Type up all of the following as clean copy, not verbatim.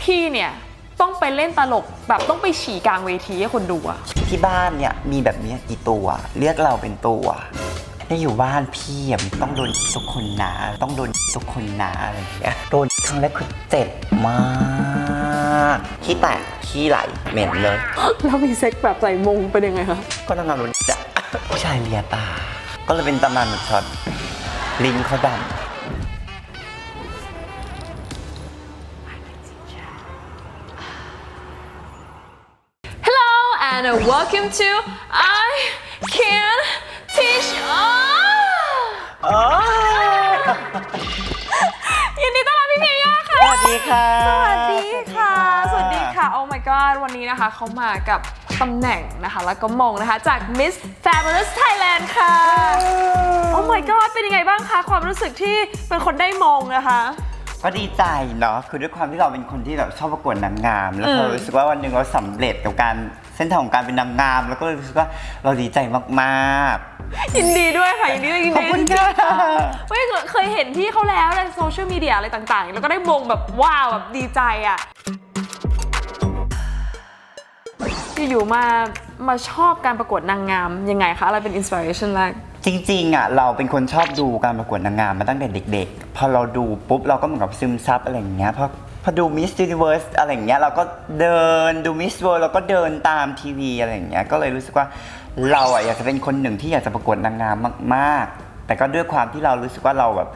พี่เนี่ยต้องไปเล่นตลกแบบต้องไปฉี่กลางเวทีให้คนดูอะที่บ้านเนี่ยมีแบบนี้กี่ตัวเรียกเราเป็นตัวถ้าอยู่บ้านพี่ต้องโดนทุกคนนะต้องโดนทุกคนนะอะไรอย่างเงี้ยโดนครั้งแรกคือเจ็บมากขี้แตกขี้ไหลเหม็นเลยแล้วมีเซ็กแบบใส่มงเป็นยังไงคะก็ต้องงานโดนจะผู้ชายเลียตาก็เลยเป็นตำนานแบบช็อตลิ้นเขาดำand welcome to I Can Teach ยินดีต้อนรับพี่เมย่าค่ะสวัสดีค่ะสวัสดีค่ะสวัสดีค่ะ Oh my god วันนี้นะคะเขามากับตำแหน่งนะคะแล้วก็มงนะคะจาก Miss Fabulous Thailand ค่ะ Oh my god เป็นยังไงบ้างคะความรู้สึกที่เป็นคนได้มงนะคะก็ดีใจเนาะคือด้วยความที่เราเป็นคนที่แบบชอบประกวดนางงามแล้วเรารู้สึกว่าวันหนึ่งเราสำเร็จกับการเส้นทางของการเป็นนางงามแล้วก็รู้สึกว่าเราดีใจมากๆยินดีด้วยค่ะยินดีขอบคุณค่ะไม่เคยเห็นพี่เขาแล้วในโซเชียลมีเดียอะไรต่างๆแล้วก็ได้มงแบบว้าวแบบดีใจอ่ะอยู่มาชอบการประกวดนางงามยังไงคะอะไรเป็นอินสปิเรชันแรกจริงๆอ่ะเราเป็นคนชอบดูการประกวดนางงามมาตั้งแต่เด็กๆพอเราดูปุ๊บเราก็เหมือนกับซึมซับอะไรอย่างเงี้ยพอดู Miss Universe อะไรอย่างเงี้ยเราก็เดินดู Miss World เราก็เดินตามทีวีอะไรอย่างเงี้ยก็เลยรู้สึกว่าเราอ่ะอยากจะเป็นคนหนึ่งที่อยากจะประกวดนางงามมากๆแต่ก็ด้วยความที่เรารู้สึกว่าเราแบบ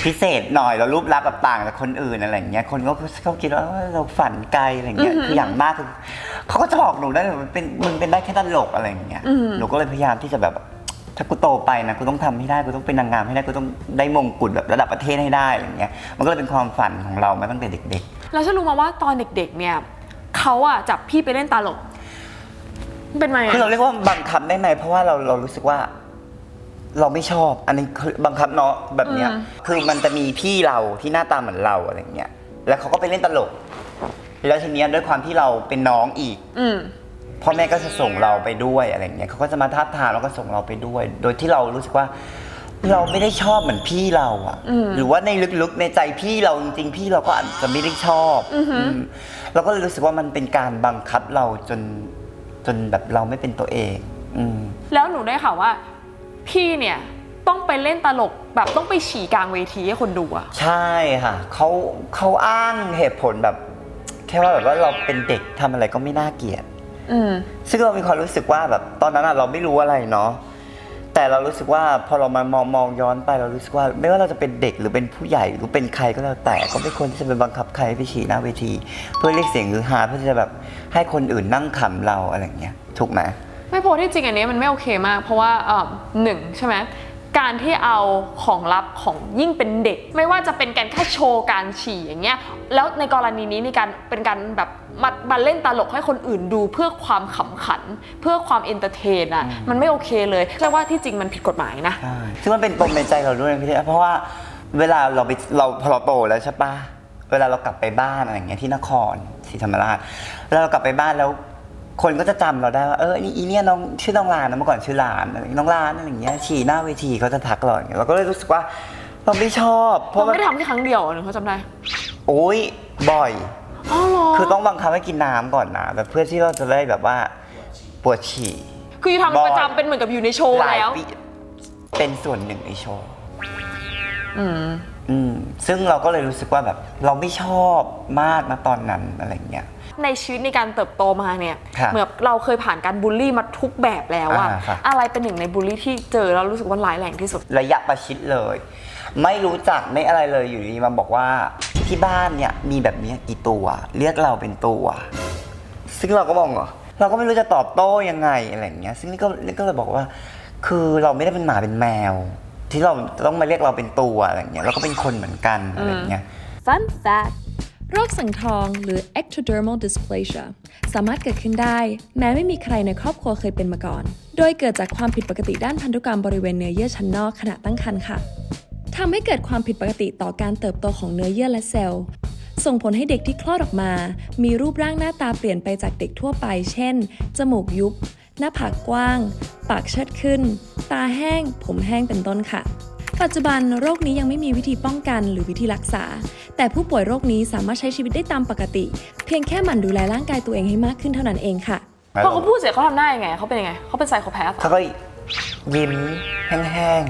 พิเศษหน่อยเรารูปลักษณ์แบบต่างจากคนอื่นอะไรอย่างเงี้ยคนก็เขาคิดว่าเราฝันไกลอะไรอย่างเงี้ยคืออย่างมากเขาก็จะบอกหนูได้เลยมึงเป็นได้แค่ตลกอะไรอย่างเงี้ยหนูก็เลยพยายามที่จะแบบถ้ากูโตไปนะกูต้องทำให้ได้กูต้องเป็นนางงามให้ได้กูต้องได้มงกุฎแบบระดับประเทศให้ได้อะไรอย่างเงี้ยมันก็เลยเป็นความฝันของเรามาตั้งแต่เด็กๆแล้วฉันรู้มาว่าตอนเด็กๆเนี่ยเขาอะจับพี่ไปเล่นตลกเป็นไงคือเราเรียกว่าบังคับได้ไหมเพราะว่าเรารู้สึกว่าเราไม่ชอบอันนี้คือบังคับเนาะแบบเนี้ยคือมันจะมีพี่เราที่หน้าตาเหมือนเราอะไรเงี้ยแล้วเขาก็ไปเล่นตลกแล้วทีเนี้ยด้วยความที่เราเป็นน้องอีกพ่อแม่ก็จะส่งเราไปด้วยอะไรเงี้ยเขาก็จะมาท้าทายแล้วก็ส่งเราไปด้วยโดยที่เรารู้สึกว่าเราไม่ได้ชอบเหมือนพี่เราอะหรือว่าในลึกๆในใจพี่เราจริงๆพี่เราก็อาจจะไม่ได้ชอบเราก็เลยรู้สึกว่ามันเป็นการบังคับเราจนแบบเราไม่เป็นตัวเองแล้วหนูได้ข่าวว่าพี่เนี่ยต้องไปเล่นตลกแบบต้องไปฉี่กลางเวทีให้คนดูอะใช่ค่ะเขาอ้างเหตุผลแบบแค่ว่าแบบว่าเราเป็นเด็กทำอะไรก็ไม่น่าเกลียดซึ่งเรามีความรู้สึกว่าแบบตอนนั้นเราไม่รู้อะไรเนาะแต่เรารู้สึกว่าพอเรามามองย้อนไปเรารู้สึกว่าไม่ว่าเราจะเป็นเด็กหรือเป็นผู้ใหญ่หรือเป็นใครก็แล้วแต่ก็ไม่ควรที่จะไปบังคับใครไปฉี่หน้าเวทีเพื่อเรียกเสียงฮือฮาเพื่อที่จะแบบให้คนอื่นนั่งขำเราอะไรอย่างเงี้ยถูกไหมไม่พอที่จริงอันนี้มันไม่โอเคมากเพราะว่าหนึ่งใช่ไหมการที่เอาของลับของยิ่งเป็นเด็กไม่ว่าจะเป็นการแค่โชว์การฉี่อย่างเงี้ยแล้วในกรณีนี้เป็นการแบบมาเล่นตลกให้คนอื่นดูเพื่อความขำขันเพื่อความเอนเตอร์เทนอ่ะมันไม่โอเคเลยเรียกว่าที่จริงมันผิดกฎหมายนะซึ่งมันเป็นปมในใจเราด้วยนะพี่เพราะว่าเวลาเราพอเราโตแล้วใช่ปะเวลาเรากลับไปบ้านอะไรอย่างเงี้ยที่นครศรีธรรมราชเวลาเรากลับไปบ้านแล้วคนก็จะจำเราได้ว่าอีเนี่ยน้องชื่อน้องลานนะเมื่อก่อนชื่อลานน้องลานอะไรอย่างเงี้ยฉี่หน้าเวทีเขาจะทักเราอย่างเงี้ยเราก็เลยรู้สึกว่าเราไม่ชอบเพราะไม่ได้ทำแค่ครั้งเดียวหนูเขาจำได้โอ้ยบ่อยอ๋อเหรอคือต้องบังคับให้กินน้ำก่อนนะแบบเพื่อที่เราจะได้แบบว่าปวดฉี่คือทำประจำเป็นเหมือนกับอยู่ในโชว์แล้วเป็นส่วนหนึ่งในโชว์ซึ่งเราก็เลยรู้สึกว่าแบบเราไม่ชอบมากนะตอนนั้นอะไรเงี้ยในชีวิตในการเติบโตมาเนี่ยเหมือนเราเคยผ่านการบูลลี่มาทุกแบบแล้วอะอะไรเป็นหนึ่งในบูลลี่ที่เจอแล้วรู้สึกว่าร้ายแรงที่สุดระยะประชิดเลยไม่รู้จักไม่อะไรเลยอยู่ดีมาบอกว่าที่บ้านเนี่ยมีแบบนี้กี่ตัวเรียกเราเป็นตัวซึ่งเราก็มองเราก็ไม่รู้จะตอบโต้ยังไงอะไรเงี้ยซึ่งนี่ก็เลยบอกว่าคือเราไม่ได้เป็นหมาเป็นแมวที่เราต้องมาเรียกเราเป็นตัวอะไรเงี้ยเราก็เป็นคนเหมือนกันอะไรเงี้ย Fun factโรคสังทองหรือ ectodermal dysplasia สามารถเกิดขึ้นได้แม้ไม่มีใครในครอบครัวเคยเป็นมาก่อนโดยเกิดจากความผิดปกติด้านพันธุกรรมบริเวณเนื้อเยื่อชั้นนอกขณะตั้งครรภ์ค่ะทำให้เกิดความผิดปกติต่อการเติบโตของเนื้อเยื่อและเซลล์ส่งผลให้เด็กที่คลอดออกมามีรูปร่างหน้าตาเปลี่ยนไปจากเด็กทั่วไปเช่นจมูกยุบหน้าผากกว้างปากเชิดขึ้นตาแห้งผมแห้งเป็นต้นค่ะ ปัจจุบันโรคนี้ยังไม่มีวิธีป้องกันหรือวิธีรักษา แต่ผู้ป่วยโรคนี้สามารถใช้ชีวิตได้ตามปกติ เพียงแค่หมั่นดูแลร่างกายตัวเองให้มากขึ้นเท่านั้นเองค่ะ พอเขาพูดเสร็จเขาทำหน้ายังไงเขาเป็นยังไงเขาเป็นไซโคแพธ เขาก็ยิ้มแห้ง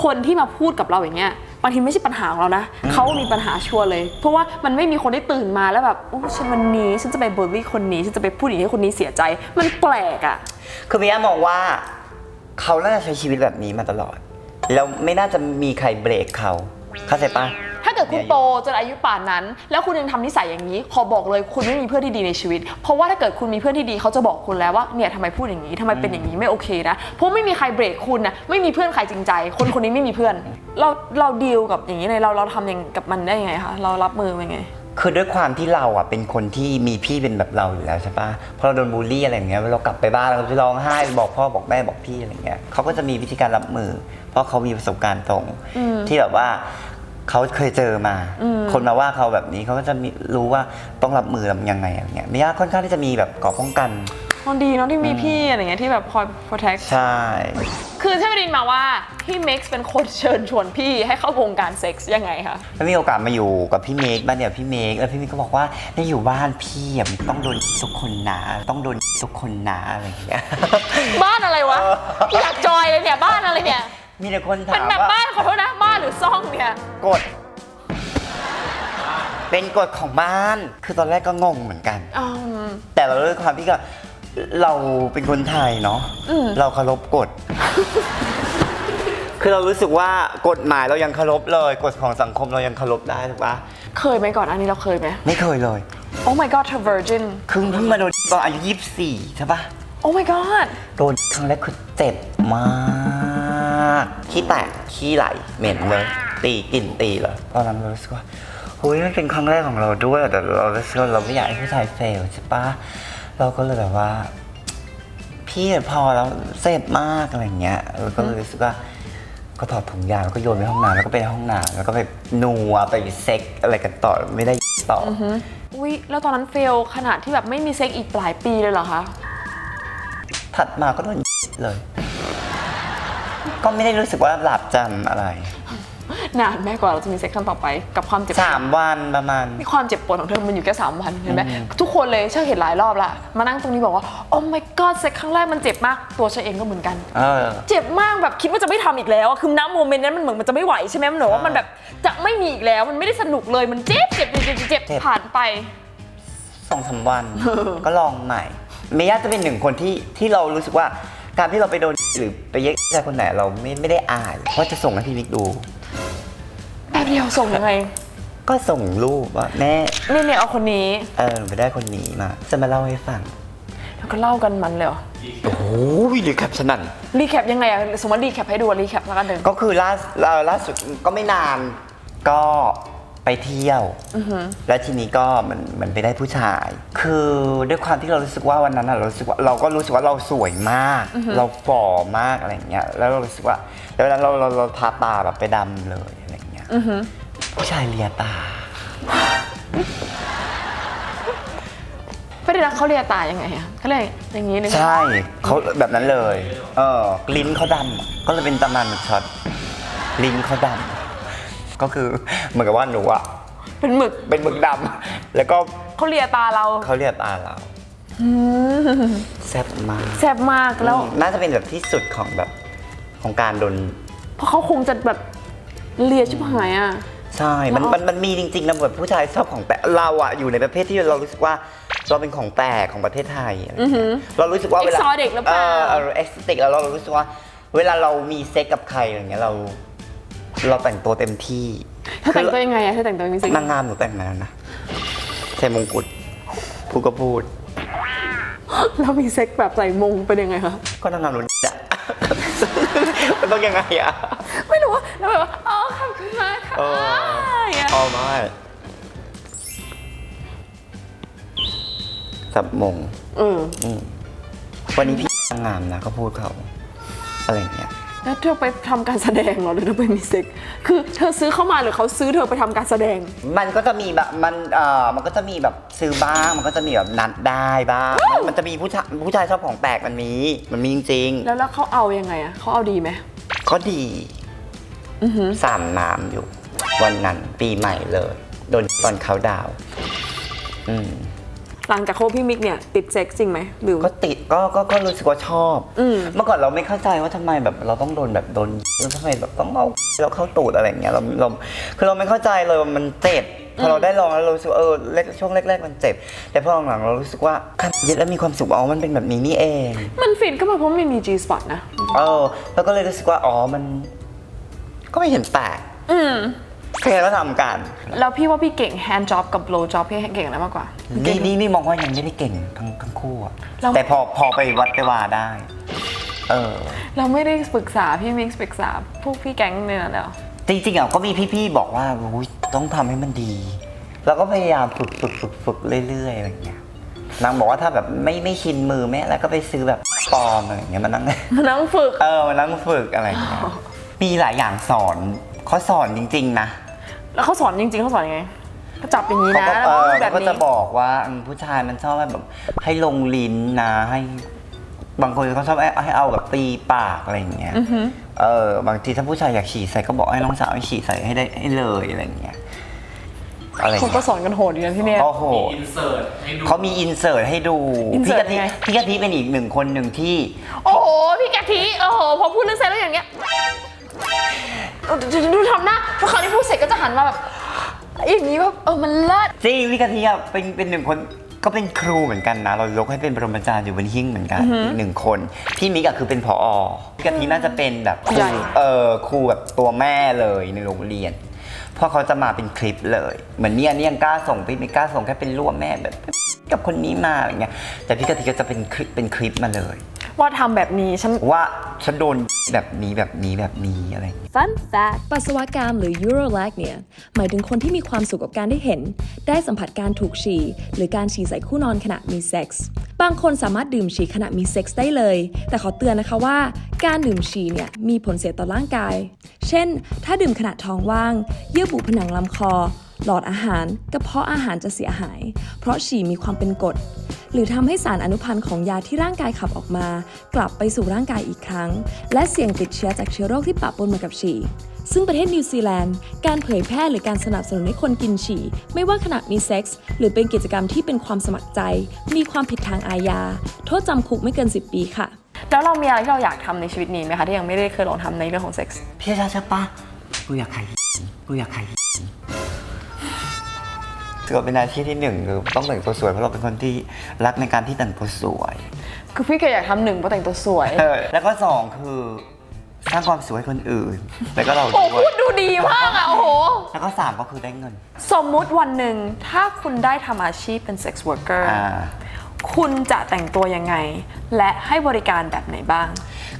คนที่มาพูดกับเราอย่างเงี้ยบางทีไม่ใช่ปัญหาของเรานะเขามีปัญหาชัวร์เลย เพราะว่ามันไม่มีคนที่ตื่นมาแล้วแบบโอ้ฉันวันนี้ฉันจะไปบูลลี่คนนี้ฉันจะไปพูดอย่างนี้ให้คนนี้เสียใจมันแปลกอ่ะ ๆคือพี่ย่ามองว่าเขาน่าจะใช้ชีวิตแบบนี้มาตลอดแล้วไม่น่าจะมีใครเบรกเขาเข้าใจปะ ถ้าเกิดคุณโตจนอายุป่านนั้น แล้วคุณยังทำนิสัยอย่างนี้ขอบอกเลยคุณไม่มีเพื่อนที่ดีในชีวิต เพราะว่าถ้าเกิดคุณมีเพื่อนที่ดีเขาจะบอกคุณแล้วว่าเนี่ยทำไมพูดอย่างนี้ทำไมเป็นอย่างนี้ไม่โอเคนะเพราะไม่มีใครเบรกคุณนะไม่มีเพื่อนใครจริงใจคนคนนี้ไม่มีเพื่อน เราดีลกับอย่างนี้เลยเราทำอย่างกับมันได้ยังไงคะเรารับมือยังไง คือด้วยความที่เราอ่ะเป็นคนที่มีพี่เป็นแบบเราอยู่แล้วใช่ปะพอเราโดนบูลลี่อะไรอย่างเงี้ยเรากลับไปบ้านเราก็จะร้องไห้บอกพ่อบอกแม่บอกพี่อะไรเงี้ยเขาก็จะมีวิธีการรับมือ เพราะเขามีประสบการณ์ตรงที่แบบว่าเขาเคยเจอมา คนมาว่าเขาแบบนี้เขาก็จะรู้ว่าต้องรับมือยังไงอะไรเงี้ยมิยาค่อนข้างที่จะมีแบบเกราะป้องกัน มันดีเนาะที่มีพี่อะไรเงี้ยที่แบบคอย protect ใช่ คือที่ได้ยินมาว่าพี่เม็กซ์เป็นคนเชิญชวนพี่ให้เข้าวงการเซ็กซ์ยังไงคะ แล้วมีโอกาสมาอยู่กับพี่เมกบ้านเดียวพี่เมกแล้วพี่เมกก็บอกว่าได้อยู่บ้านพี่อ่ะมันต้องโดนทุกคนนะต้องโดนทุกคนนะอะไรอย่างเงี้ย บ้านอะไรวะอยากจอยเลยเนี่ยบ้านอะไรเนี่ย มีแต่คนถา เป็น ม แบบ ว่า บ้านขอโทษนะบ้านหรือซ่องเนี่ย กฎเป็นกฎของบ้านคือตอนแรกก็งงเหมือนกัน แต่เราด้วยความที่ก็เราเป็นคนไทยเนาะเราเคารพกฎ คือเรารู้สึกว่ากฎหมายเรายังเคารพเลยกฎของสังคมเรายังเคารพได้ถูกปะ เคยไหมก่อนอันนี้เราเคยไหม ไม่เคยเลย Oh my god เธอ virgin คือเพิ่งมาโดนตอนอายุ24ใช่ปะ Oh my god โดนครั้งแรกคือเจ็บมากขี้แตกขี้ไหลเหม็นเลยตีกลิ่นตีเลยตอนนั้นเรารู้สึกว่าเฮ้ยมันเป็นครั้งแรกของเราด้วยแต่เรารู้สึกว่าเราไม่อยากให้ผู้ชายเฟลใช่ปะเราก็เลยแบบว่า พี่พอแล้วเจ็บมากอะไรเงี้ยก็เลยรู้สึกว่าก็ถอดถุงยางแล้วก็โยนไปห้องน้ำแล้วก็ไปในห้องน้ำแล้วก็ไปนัวไปเซ็กอะไรกันต่อไม่ได้ต่อ อุ้ยแล้วตอนนั้นเฟลขนาดที่แบบไม่มีเซ็กอีกหลายปีเลยเหรอคะ ถัดมาก็โดนเลย ก็ไม่ได้รู้สึกว่าหลับจำอะไร นานแม่กว่าเราจะมีเซ็กครั้งต่อไปกับความเจ็บปวด 3 วันประมาณ มีความเจ็บปวดของเธอมันอยู่แค่3 วันเห็นไหมทุกคนเลยเชื่อเห็นหลายรอบละมานั่งตรงนี้บอกว่า Oh my god เซ็กครั้งแรกมันเจ็บมากตัวฉันเองก็เหมือนกัน เจ็บมากแบบคิดว่าจะไม่ทำอีกแล้วอะคือณโมเมนต์นั้นมันเหมือนมันจะไม่ไหวใช่ไหมมันเหมือนว่ามันแบบจะไม่มีอีกแล้วมันไม่ได้สนุกเลยมันเจ็บผ่านไป 2-3 วัน ก็ลองใหม่เมย่าจะเป็นหนึ่งคนที่เรารู้สึกว่าการที่เราไปโดนหรือไปเย็กชายคนไหนเราไม่ได้อายเพราะจะส่งให้พี่มิกดู แป๊บเดียวส่งยังไง ก็ส่งรูปว่าแม่ เนี่ยเอาคนนี้ หนูไปได้คนนี้มาจะมาเล่าให้ฟัง แล้วก็เล่ากันมันเลยเหรอ โอ้โหรีแคปสนั่น รีแคปยังไงอะสมมติรีแคปให้ดูรีแคปแล้วกันเดิน ก็คือล่าสุดก็ไม่นานก็ไปเที่ยวแล้วทีนี้ก็มันไปได้ผู้ชาย คือด้วยความที่เรารู้สึกว่าวันนั้นเรารู้สึกว่าเราก็รู้สึกว่าเราสวยมาก เราฝ่อมากอะไรอย่างเงี้ยแล้วเรารู้สึกว่าแล้ววันนั้นเราทาตาแบบไปดำเลยอะไรอย่างเงี้ยผู้ชายเลียตา ไม่ได้รักเขาเรียกตายยังไงอะเขาเรียกอย่างนี้เลย ใช่เขาแบบนั้นเลยลิ้นเขาดำก็เลยเป็นตำนานหมึกช็อตลิ้นเขาดำก็คือเหมือนกับว่าหนูอะ เป็นหมึก เป็นหมึกดำแล้วก็ เขาเรียตาเรา เขาเรียกตาเราแซ่บมาก แซ่บมากแล้ว น่าจะเป็นแบบที่สุดของแบบของการโดน เพราะเขาคงจะแบบเลียชิบหายอ่ะ ใช่มันมีจริงๆนะแบบผู้ชายชอบของแปลกเราอะอยู่ในประเภทที่เรารู้สึกว่าเราเป็นของแปลกของประเทศไทยอะไรอย่างเงี้ยเรารู้สึกว่าเวลา Exotic หรือเปล่า เอ็กซ์ติกแล้วเรารู้สึกว่าเวลาเรามีเซ็กกับใครอย่างเงี้ยเราแต่งตัวเต็มที่ เธอแต่งตัวยังไงอะเธอแต่งตัวยังไง นางงามหนูแต่งมาแล้วนะใส่มงกุฎพูดก็พูด แล้วมีเซ็กแบบใส่มงเป็นยังไงคะ ก็นางงามหนูจะ มันต้องยังไงอะ ไม่รู้ว่าแล้วแบบว่าอ๋อขอบคุณมากค่ะอย่างเงี้ย อ๋อไม่สับมงวันนี้พี่นางงามนะเขาพูดเขาอะไรอย่างเงี้ย แล้วเธอไปทำการแสดงเหรอหรือเธอไปมีเซ็กคือเธอซื้อเข้ามาหรือเขาซื้อเธอไปทำการแสดง มันก็จะมีแบบมันก็จะมีแบบซื้อบ้างมันก็จะมีแบบนัดได้บ้างมันจะมีผู้ชายชอบของแปลกมันมีจริง แล้วเขาเอายังไงอะเขาเอาดีไหม ๆก็ดี สามน้ำอยู่ วันนั้นปีใหม่เลย โดนตอนเขาดาวน์หลังจากโคบพี่มิกเนี่ยติดเซ็กซ์จริงไหมหรือ ก็ติดก็รู้สึกว่าชอบ เมื่อก่อนเราไม่เข้าใจว่าทำไมแบบเราต้องโดนแบบโดนแล้วทำไมแบบต้องเอาเราเข้าตูดอะไรอย่างเงี้ยเราคือเราไม่เข้าใจเลยว่ามันเจ็บพอเราได้ลองแล้วเรารู้สึกว่าช่วงแรกๆมันเจ็บ แต่พอหลังๆเรารู้สึกว่าคันยึดแล้วมีความสุขมันเป็นแบบนี้นี่เอง มันฟินก็มาเพราะมันมี G spot นะแล้วก็เลยรู้สึกว่ามันก็ไม่เห็นแปลกเพลงก็ทำกัน แล้วพี่ว่าพี่เก่ง hand job กับ blow job พี่เก่งอะไรมากกว่านี่มองว่ายังไม่ได้เก่งทั้งคู่อะแต่พอไปวัดไปว่าได้เราไม่ได้ปรึกษาพี่มิกซ์ปรึกษาพวกพี่แก๊งเนี่ยแล้วจริงๆก็มีพี่ๆบอกว่าต้องทำให้มันดีเราก็พยายามฝึกเรื่อยๆอะไรอย่างเงี้ยนางบอกว่าถ้าแบบไม่ชินมือแม่แล้วก็ไปซื้อแบบปลอมอะไรอย่างเงี้ยมานั่งฝึกมานั่งฝึกอะไรอย่างเงี้ยมีหลายอย่างสอนเขาสอนจริงๆนะแล้วเขาสอนจริงๆเขาสอนยังไงเขาจับอย่างนี้นะเขาก็จะบอกว่าผู้ชายมันชอบแบบให้ลงลิ้นนะให้บางคนเขาชอบให้เอาแบบตีปากอะไรอย่างเงี้ยบางทีถ้าผู้ชายอยากฉี่ใส่ก็บอกให้น้องสาวให้ฉี่ใส่ให้ได้ให้เลยอะไรอย่างเงี้ยเขาก็สอนกันโหดอยู่นะที่นี่เขามีอินเสิร์ตให้ดูพี่กะทิเป็นอีกหนึ่งคนที่โอ้โหพี่กะทิพอพูดเรื่องเซ็กแล้วอย่างเงี้ยดูทำหน้าพอเขาที่พูดเสร็จก็จะหันมาแบบอย่างนี้แบบมันเลิศจริงพี่กะทิเป็นหนึ่งคนก็เป็นครูเหมือนกันนะเรายกให้เป็นปรมาจารย์อยู่บนหิ้งเหมือนกันอีกหนึ่งคนพี่มิกคือเป็นผอ.พี่กะทิน่าจะเป็นแบบครูแบบตัวแม่เลยในโรงเรียนเพราะเขาจะมาเป็นคลิปเลยเหมือนเนี่ยยังกล้าส่งพี่ไม่กล้าส่งแค่เป็นร่วมแม่แบบกับคนนี้มาอะไรเงี้ยแต่พี่กะทิก็จะเป็นคลิปมาเลยว่าทำแบบนี้ฉันโดนแบบนี้อะไร Fun fact ปัสสาวะกามหรือ urolagnia หมายถึงคนที่มีความสุขกับการได้เห็นได้สัมผัสการถูกฉี่หรือการฉี่ใส่คู่นอนขณะมีเซ็กส์บางคนสามารถดื่มฉี่ขณะมีเซ็กส์ได้เลยแต่ขอเตือนนะคะว่าการดื่มฉี่เนี่ยมีผลเสียต่อร่างกายเช่นถ้าดื่มขณะท้องว่างเยื่อบุผนังลำคอหลอดอาหารกระเพาะอาหารจะเสียหายเพราะฉี่มีความเป็นกรดหรือทำให้สารอนุพันธ์ของยาที่ร่างกายขับออกมากลับไปสู่ร่างกายอีกครั้งและเสี่ยงติดเชื้อจากเชื้อโรคที่ปะปนมากับฉี่ซึ่งประเทศนิวซีแลนด์การเผยแพร่หรือการสนับสนุนให้คนกินฉี่ไม่ว่าขณะมีเซ็กส์หรือเป็นกิจกรรมที่เป็นความสมัครใจมีความผิดทางอาญาโทษจำคุกไม่เกิน10 ปีค่ะแล้วเรามีอะไรที่เราอยากทำในชีวิตนี้ไหมคะที่ยังไม่ได้เคยลองทำในเรื่องของเซ็กส์พี่ชาใช่ปะกูอยากขายถือว่าเป็นอาชีพที่หนึ่งคือต้องแต่งตัวสวยเพราะเราเป็นคนที่รักในการที่แต่งตัวสวยคือพี่เคยอยากทำหนึ่งเพราะแต่งตัวสวยแล้วก็สองคือสร้างความสวยให้คนอื่นแล้วก็เราด้วยพูดดูดีมากโอ้โหแล้วก็สามก็คือได้เงินสมมุติวันหนึ่งถ้าคุณได้ทำอาชีพเป็นเซ็กซ์เวิร์กเกอร์คุณจะแต่งตัวยังไงและให้บริการแบบไหนบ้าง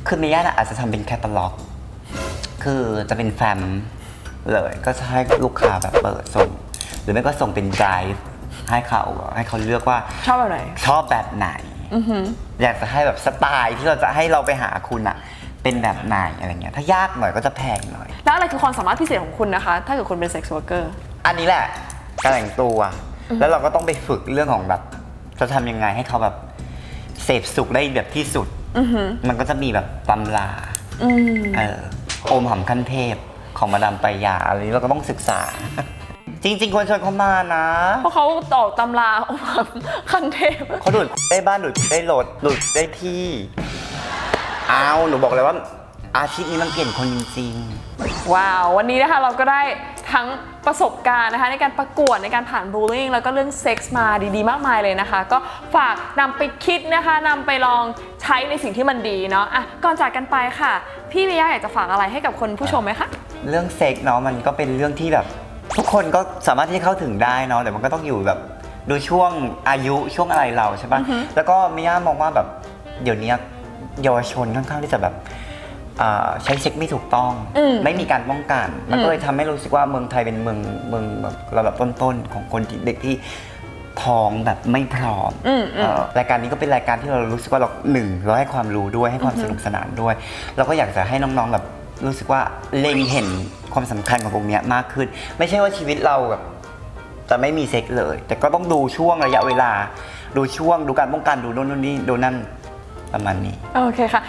คือเมย่าอาจจะทำเป็นแคตตาล็อกคือจะเป็นแฟ้มเลยก็จะให้ลูกค้าแบบเปิดส่งหรือไม่ก็ส่งเป็นไดฟ์ให้เขาเลือกว่าชอบแบบไหนอยากจะให้แบบสไตล์ที่เราจะให้เราไปหาคุณอะเป็นแบบไหนอะไรเงี้ยถ้ายากหน่อยก็จะแพงหน่อยแล้วอะไรคือความสามารถพิเศษของคุณนะคะถ้าเกิดคุณเป็นเซ็กซ์เวิร์กเกอร์อันนี้แหละการแต่งตัวแล้วเราก็ต้องไปฝึกเรื่องของแบบจะทำยังไงให้เขาแบบเสพสุขได้แบบที่สุดมันก็จะมีแบบตำราโอมหำขั้นเทพของมาดามปายาอะไรนี้เราก็ต้องศึกษาจริงๆควรชวนเขามานะเพราะเขาตอกตำราคันเทพเขาดูดได้บ้านดูดได้รถดูดได้ที่หนูบอกเลยว่าอาชีพนี้มันเปลี่ยนคนจริงๆว้าววันนี้นะคะเราก็ได้ทั้งประสบการณ์นะคะในการประกวดในการผ่านบูลลิ่งแล้วก็เรื่องเซ็กส์มาดีๆมากมายเลยนะคะก็ฝากนำไปคิดนะคะนำไปลองใช้ในสิ่งที่มันดีเนาะก่อนจากกันไปค่ะพี่เมย่าอยากจะฝากอะไรให้กับคนผู้ชมไหมคะเรื่องเซ็กส์เนาะมันก็เป็นเรื่องที่แบบทุกคนก็สามารถที่จะเข้าถึงได้เนาะแต่มันก็ต้องอยู่แบบดูช่วงอายุช่วงอะไรเราใช่ปะแล้วก็เมย่ามองว่าแบบเดี๋ยวนี้เยาวชนค่อนข้างที่จะแบบใช้เซ็กไม่ถูกต้องไม่มีการป้องกันมันก็เลยทำให้รู้สึกว่าเมืองไทยเป็นเมืองแบบระดับต้นๆของคนเด็กที่ท้องแบบไม่พร้อมรายการนี้ก็เป็นรายการที่เรารู้สึกว่าเราให้ความรู้ด้วยให้ความสนุกสนานด้วยเราก็อยากจะให้น้องๆแบบรู้สึกว่าเล็งเห็นความสำคัญของตรงนี้มากขึ้นไม่ใช่ว่าชีวิตเราแบบจะไม่มีเซ็กเลยแต่ก็ต้องดูช่วงระยะเวลาดูช่วงดูการป้องกันดูโน่นนี่ดูนั่น ประมาณนี้ โอเคค่ะ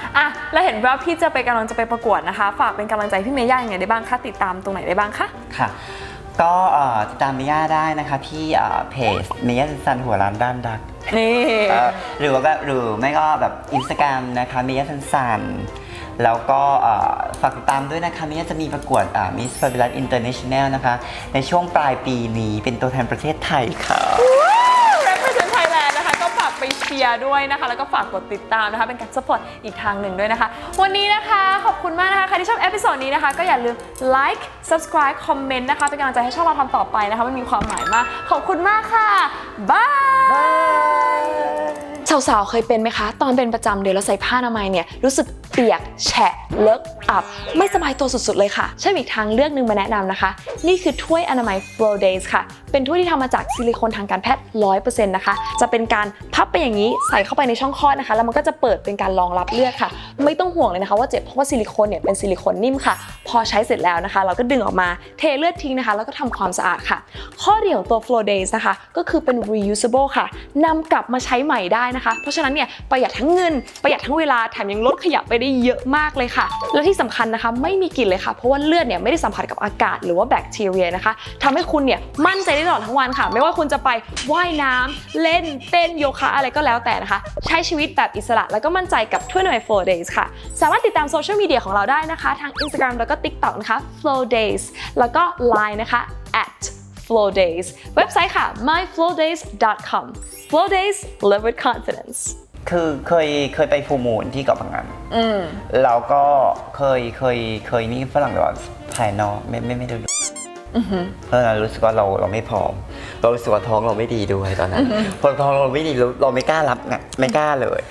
แล้วเห็นว่าพี่จะกำลังจะไปประกวดนะคะ ฝากเป็นกำลังใจพี่เมย่ายังไงได้บ้างคะติดตามตรงไหนได้บ้างคะ ค่ะ ก็ติดตามเมย่าได้นะคะที่เพจเมย่าซันหัวร้านด้านดัก นี่ หรือไม่ก็แบบ Instagram นะคะเมย่าซันแล้วก็ฝากติดตามด้วยนะคะเมย่าจะมีประกวดMiss Fabulous International นะคะในช่วงปลายปีนี้เป็นตัวแทนประเทศไทยค่ะ Represent Thailand นะคะก็ฝากไปเชียร์ด้วยนะคะแล้วก็ฝากกดติดตามนะคะเป็นการ support อีกทางหนึ่งด้วยนะคะวันนี้นะคะขอบคุณมากนะคะใครที่ชอบเอพิโซดนี้นะคะก็อย่าลืม like subscribe comment นะคะเป็นกำลังใจให้ช่องเราทำต่อไปนะคะมันมีความหมายมากขอบคุณมากค่ะบายสาวๆเคยเป็นไหมคะตอนเป็นประจำเดือนแล้วใส่ผ้าอนามัยเนี่ยรู้สึกเปียกแฉะเลอะอับไม่สบายตัวสุดๆเลยค่ะใช่อีกทางเลือกหนึ่งมาแนะนำนะคะนี่คือถ้วยอนามัย Flow Days ค่ะเป็นถ้วยที่ทำมาจากซิลิโคนทางการแพทย์ 100% นะคะจะเป็นการพับไปอย่างนี้ใส่เข้าไปในช่องคลอดนะคะแล้วมันก็จะเปิดเป็นการรองรับเลือดค่ะไม่ต้องห่วงเลยนะคะว่าเจ็บเพราะว่าซิลิโคนเนี่ยเป็นซิลิโคนนิ่มค่ะพอใช้เสร็จแล้วนะคะเราก็ดึงออกมาเทเลือดทิ้งนะคะแล้วก็ทำความสะอาดค่ะข้อดีของตัว Flow Days นะคะก็คือเป็น reusable ค่ะนำกลับมาใช้ใหม่ได้นะคะเพราะฉะนั้นเนี่ยประหยัดทั้งเงินประหยัดทั้งเวลาแถมยังลดขยะไปได้เยอะมากเลยค่ะและที่สำคัญนะคะไม่มีกลิ่นเลยค่ะเพราะว่าเลือดเนี่ยไม่ได้สัมผัสกับอากาศหรือว่าแบคทีเรียนะคะทำให้คุณเนี่ยมั่นใจได้ตลอดทั้งวันค่ะไม่ว่าคุณจะไปว่ายน้ำเล่นเต้นโยคะอะไรก็แล้วแต่นะคะใช้ชีวิตแบบอิสระแล้วก็มั่นใจกับถ้วยอนามัย Flow Days ค่ะสามารถติดตามโซเชียลมีเดียของเราได้นะคะทาง Instagram แล้วก็ TikTok นะคะ Flow Days แล้วก็ Line นะคะ @Flow Days เว็บไซต์ค่ะ myflowdays.com Flow Days live with confidence คือเคยไปฟูมูลที่เกาะพังงานแล้วก็เคยนี่ฝรั่งแบบว่าภายนอกไม่ดูเพราะเรารู้สึกว่าเราไม่พร้อมเรารู้สึกว่าท้องเราไม่ดีด้วยตอนนั้นพอท้องเราไม่ดีเราไม่กล้ารับไงไม่กล้าเลย